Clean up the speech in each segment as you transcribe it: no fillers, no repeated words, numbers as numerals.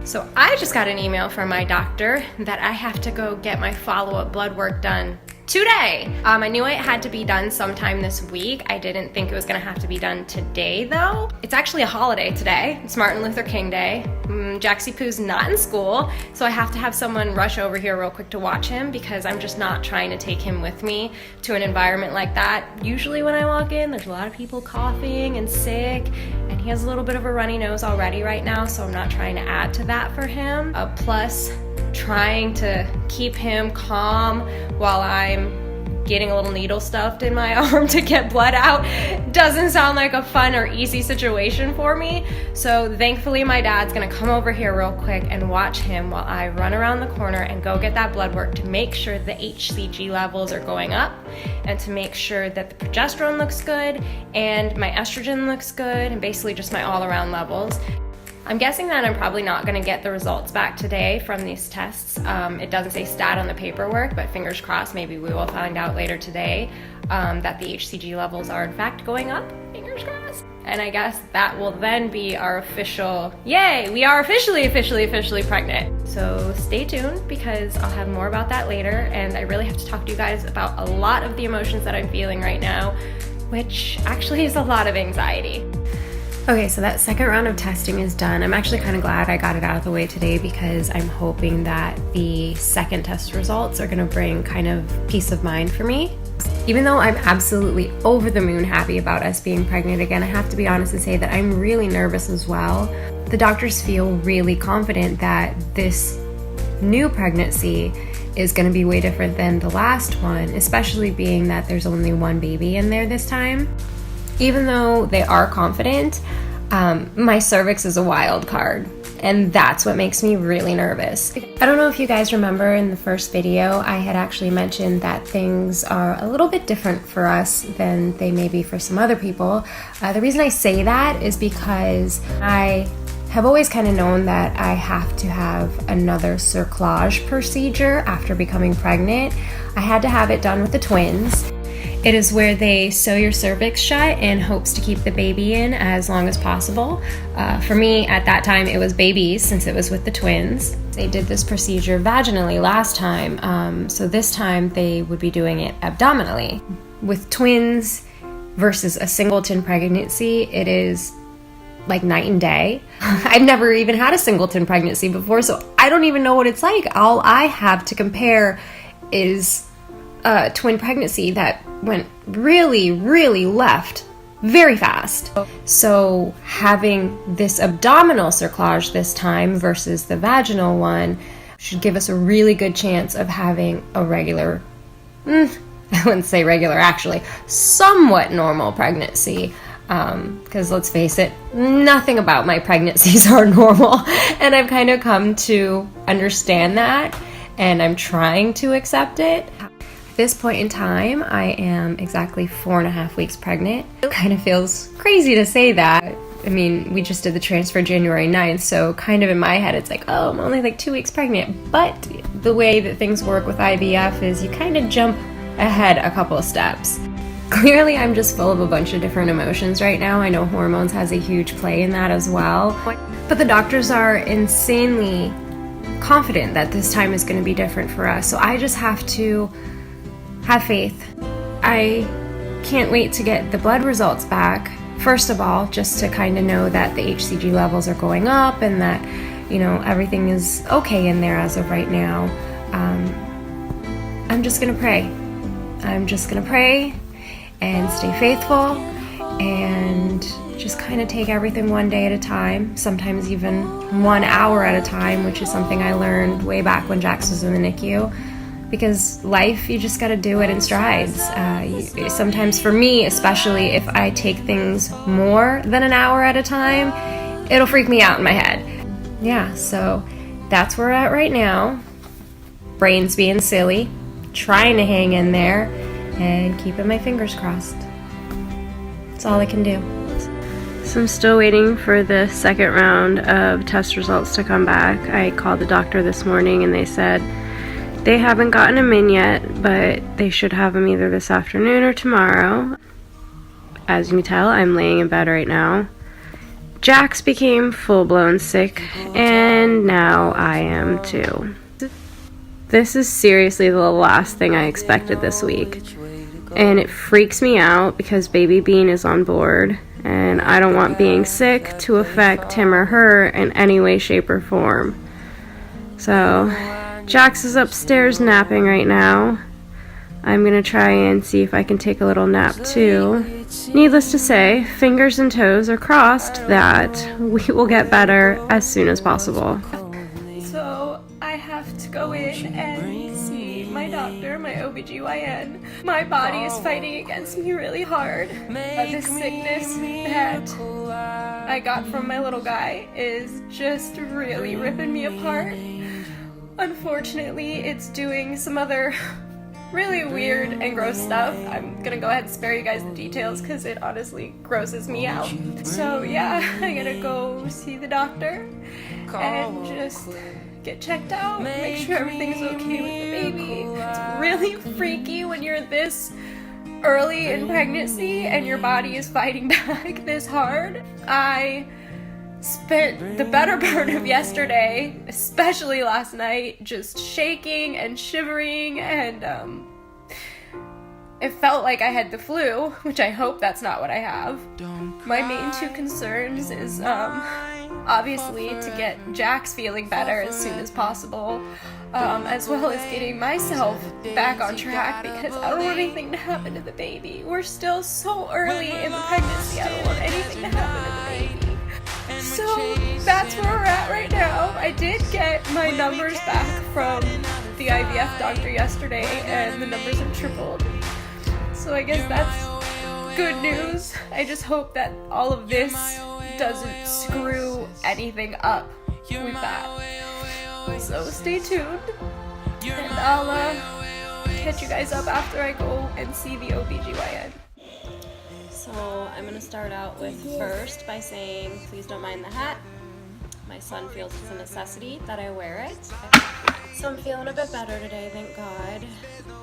So I just got an email from my doctor that I have to go get my follow-up blood work done today. I knew it had to be done sometime this week. I didn't think it was gonna have to be done today though. It's actually a holiday today. It's Martin Luther King Day. Jaxie Poo's not in school, so I have to have someone rush over here real quick to watch him because I'm just not trying to take him with me to an environment like that. Usually when I walk in, there's a lot of people coughing and sick, and he has a little bit of a runny nose already right now, so I'm not trying to add to that for him. Plus, trying to keep him calm while I'm getting a little needle stuffed in my arm to get blood out doesn't sound like a fun or easy situation for me. So thankfully my dad's gonna come over here real quick and watch him while I run around the corner and go get that blood work to make sure the HCG levels are going up and to make sure that the progesterone looks good and my estrogen looks good and basically just my all-around levels. I'm guessing that I'm probably not gonna get the results back today from these tests. It doesn't say stat on the paperwork, but fingers crossed, maybe we will find out later today that the HCG levels are in fact going up, fingers crossed. And I guess that will then be our official, yay, we are officially pregnant. So stay tuned because I'll have more about that later, and I really have to talk to you guys about a lot of the emotions that I'm feeling right now, which actually is a lot of anxiety. Okay, so that second round of testing is done. I'm actually kind of glad I got it out of the way today because I'm hoping that the second test results are gonna bring kind of peace of mind for me. Even though I'm absolutely over the moon happy about us being pregnant again, I have to be honest and say that I'm really nervous as well. The doctors feel really confident that this new pregnancy is gonna be way different than the last one, especially being that there's only one baby in there this time. Even though they are confident, my cervix is a wild card, and that's what makes me really nervous. I don't know if you guys remember in the first video, I had actually mentioned that things are a little bit different for us than they may be for some other people. The reason I say that is because I have always kind of known that I have to have another cerclage procedure after becoming pregnant. I had to have it done with the twins. It is where they sew your cervix shut in hopes to keep the baby in as long as possible. For me, at that time, it was babies since it was with the twins. They did this procedure vaginally last time, so this time they would be doing it abdominally. With twins versus a singleton pregnancy, it is like night and day. I've never even had a singleton pregnancy before, so I don't even know what it's like. All I have to compare is a twin pregnancy that went really left very fast. So having this abdominal cerclage this time versus the vaginal one should give us a really good chance of having a regular, I wouldn't say regular actually, somewhat normal pregnancy. Because let's face it, nothing about my pregnancies are normal, and I've kind of come to understand that, and I'm trying to accept it. This point in time, I am exactly 4.5 weeks pregnant. It kind of feels crazy to say that. I mean, we just did the transfer January 9th, so kind of in my head it's like, oh, I'm only like 2 weeks pregnant. But the way that things work with IVF is you kind of jump ahead a couple of steps. Clearly, I'm just full of a bunch of different emotions right now. I know hormones has a huge play in that as well. But the doctors are insanely confident that this time is going to be different for us, so I just have to have faith. I can't wait to get the blood results back. First of all, just to kind of know that the HCG levels are going up and that, you know, everything is okay in there as of right now. I'm just gonna pray. I'm just gonna pray and stay faithful and just kind of take everything one day at a time, sometimes even 1 hour at a time, which is something I learned way back when Jax was in the NICU. Because life, you just gotta do it in strides. Sometimes for me, especially if I take things more than an hour at a time, it'll freak me out in my head. Yeah, so that's where we're at right now. Brain's being silly, trying to hang in there, and keeping my fingers crossed. That's all I can do. So I'm still waiting for the second round of test results to come back. I called the doctor this morning and they said they haven't gotten them in yet, but they should have them either this afternoon or tomorrow. As you can tell, I'm laying in bed right now. Jax became full-blown sick, and and now I am too. This is seriously the last thing I expected this week, and it freaks me out because Baby Bean is on board, and I don't want being sick to affect him or her in any way, shape, or form. So, Jax is upstairs napping right now. I'm gonna try and see if I can take a little nap too. Needless to say, fingers and toes are crossed that we will get better as soon as possible. So I have to go in and see my doctor, my OBGYN. My body is fighting against me really hard. This sickness that I got from my little guy is just really ripping me apart. Unfortunately, it's doing some other really weird and gross stuff. I'm gonna go ahead and spare you guys the details because it honestly grosses me out. So yeah, I gotta go see the doctor and just get checked out, make sure everything's okay with the baby. It's really freaky when you're this early in pregnancy and your body is fighting back this hard. I spent the better part of yesterday, especially last night, just shaking and shivering, and it felt like I had the flu, which I hope that's not what I have. My main two concerns is obviously to get Jax feeling better as soon as possible, as well as getting myself back on track because I don't want anything to happen to the baby. We're still so early in the pregnancy, I don't want anything to happen to the baby. So that's where we're at right now. I did get my numbers back from the IVF doctor yesterday, and the numbers have tripled. So I guess that's good news. I just hope that all of this doesn't screw anything up with that. So stay tuned, and I'll catch you guys up after I go and see the OBGYN. So I'm going to start out with first by saying, please don't mind the hat. My son feels it's a necessity that I wear it. So I'm feeling a bit better today, thank God.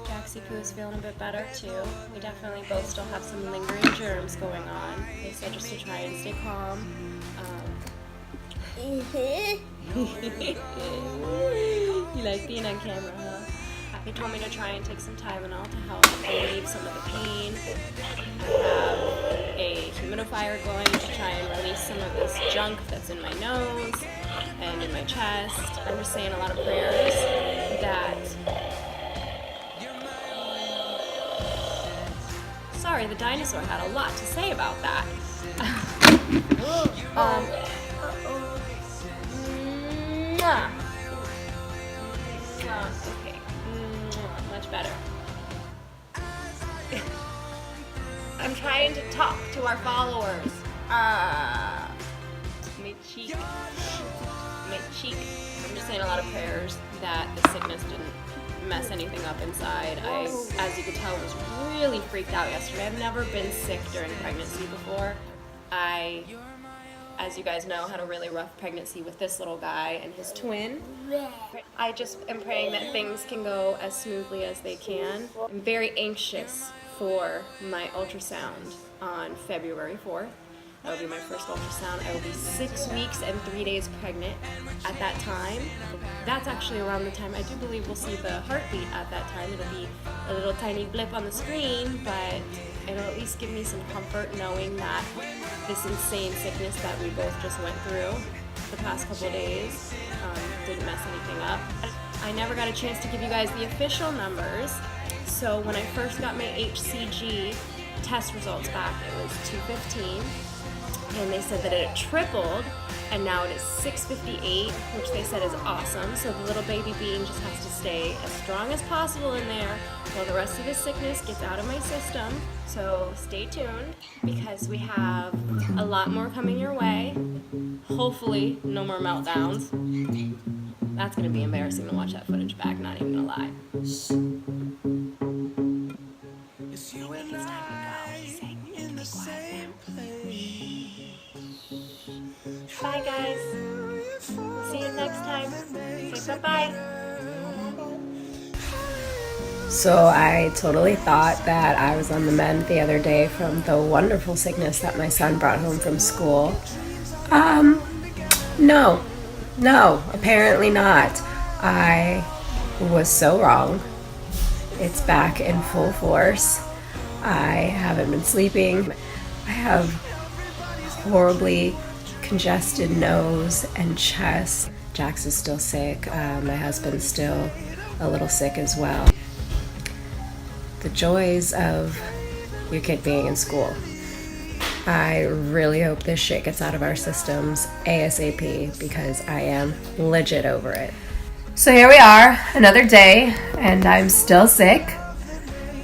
Jaxie Poo is feeling a bit better too. We definitely both still have some lingering germs going on. They said just to try and stay calm. You like being on camera, huh? They told me to try and take some Tylenol to help relieve some of the pain. I have a humidifier going to try and release some of this junk that's in my nose and in my chest. I'm just saying a lot of prayers that... Sorry, the dinosaur had a lot to say about that. Okay. Much better. I'm trying to talk to our followers. My cheek. I'm just saying a lot of prayers that the sickness didn't mess anything up inside. I, as you could tell, was really freaked out yesterday. I've never been sick during pregnancy before. I, as you guys know, had a really rough pregnancy with this little guy and his twin. I just am praying that things can go as smoothly as they can. I'm very anxious for my ultrasound on February 4th. That will be my first ultrasound. I will be 6 weeks and 3 days pregnant at that time. That's actually around the time I do believe we'll see the heartbeat at that time. It'll be a little tiny blip on the screen, but it'll at least give me some comfort knowing that this insane sickness that we both just went through the past couple days didn't mess anything up. I never got a chance to give you guys the official numbers. So when I first got my HCG test results back, it was 215. And they said that it had tripled, and now it is 658, which they said is awesome. So the little baby bean just has to stay as strong as possible in there while the rest of the sickness gets out of my system. So stay tuned, because we have a lot more coming your way. Hopefully, no more meltdowns. That's gonna be embarrassing to watch that footage back, not even gonna lie. It's time to go. Say, be quiet now. Bye guys. See you next time. Say bye-bye. So I totally thought that I was on the mend the other day from the wonderful sickness that my son brought home from school. No. No, apparently not. I was so wrong. It's back in full force. I haven't been sleeping. I have horribly congested nose and chest. Jax is still sick. My husband's still a little sick as well. The joys of your kid being in school. I really hope this shit gets out of our systems ASAP because I am legit over it. So here we are, another day, and I'm still sick.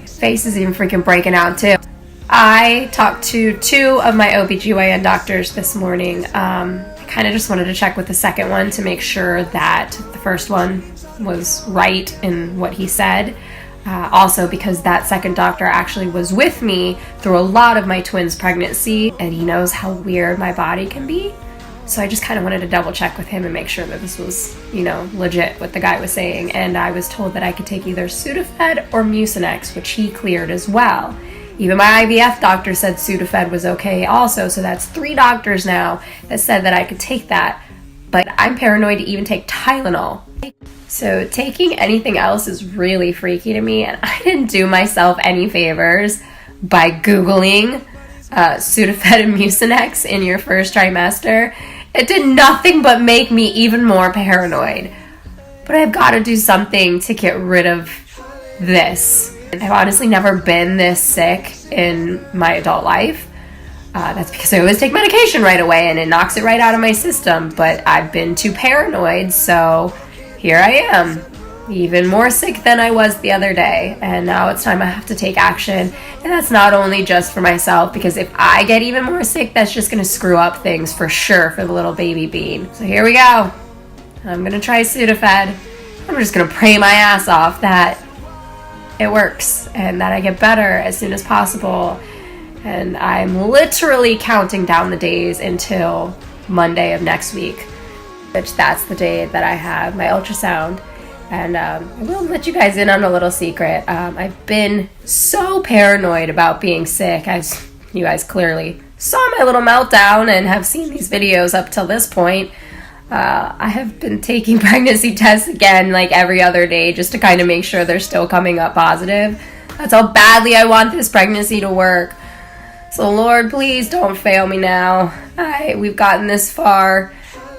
Face is even freaking breaking out too. I talked to 2 of my OBGYN doctors this morning. I kind of just wanted to check with the second one to make sure that the first one was right in what he said. Also because that second doctor actually was with me through a lot of my twins' pregnancy, and he knows how weird my body can be. So I just kind of wanted to double check with him and make sure that this was, legit what the guy was saying. And I was told that I could take either Sudafed or Mucinex, which he cleared as well. Even my IVF doctor said Sudafed was okay also, so that's 3 doctors now that said that I could take that. But I'm paranoid to even take Tylenol. So taking anything else is really freaky to me, and I didn't do myself any favors by Googling Sudafed and Mucinex in your first trimester. It did nothing but make me even more paranoid. But I've got to do something to get rid of this. I've honestly never been this sick in my adult life. That's because I always take medication right away and it knocks it right out of my system. But I've been too paranoid, so here I am, even more sick than I was the other day. And now it's time I have to take action. And that's not only just for myself, because if I get even more sick, that's just going to screw up things for sure for the little baby bean. So here we go. I'm going to try Sudafed. I'm just going to pray my ass off that it works and that I get better as soon as possible. And I'm literally counting down the days until Monday of next week, which that's the day that I have my ultrasound. And I will let you guys in on a little secret. I've been so paranoid about being sick, as you guys clearly saw my little meltdown and have seen these videos up till this point. I have been taking pregnancy tests again like every other day just to kind of make sure they're still coming up positive. That's how badly I want this pregnancy to work. So Lord, please don't fail me now. We've gotten this far,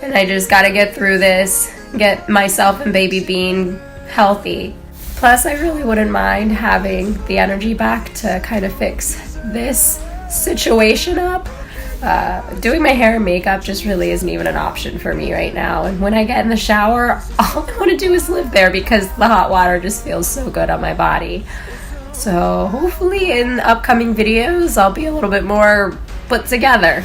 and I just gotta get through this, get myself and baby Bean healthy. Plus, I really wouldn't mind having the energy back to kind of fix this situation up. Doing my hair and makeup just really isn't even an option for me right now. And when I get in the shower, all I want to do is live there because the hot water just feels so good on my body. So hopefully in upcoming videos, I'll be a little bit more put together.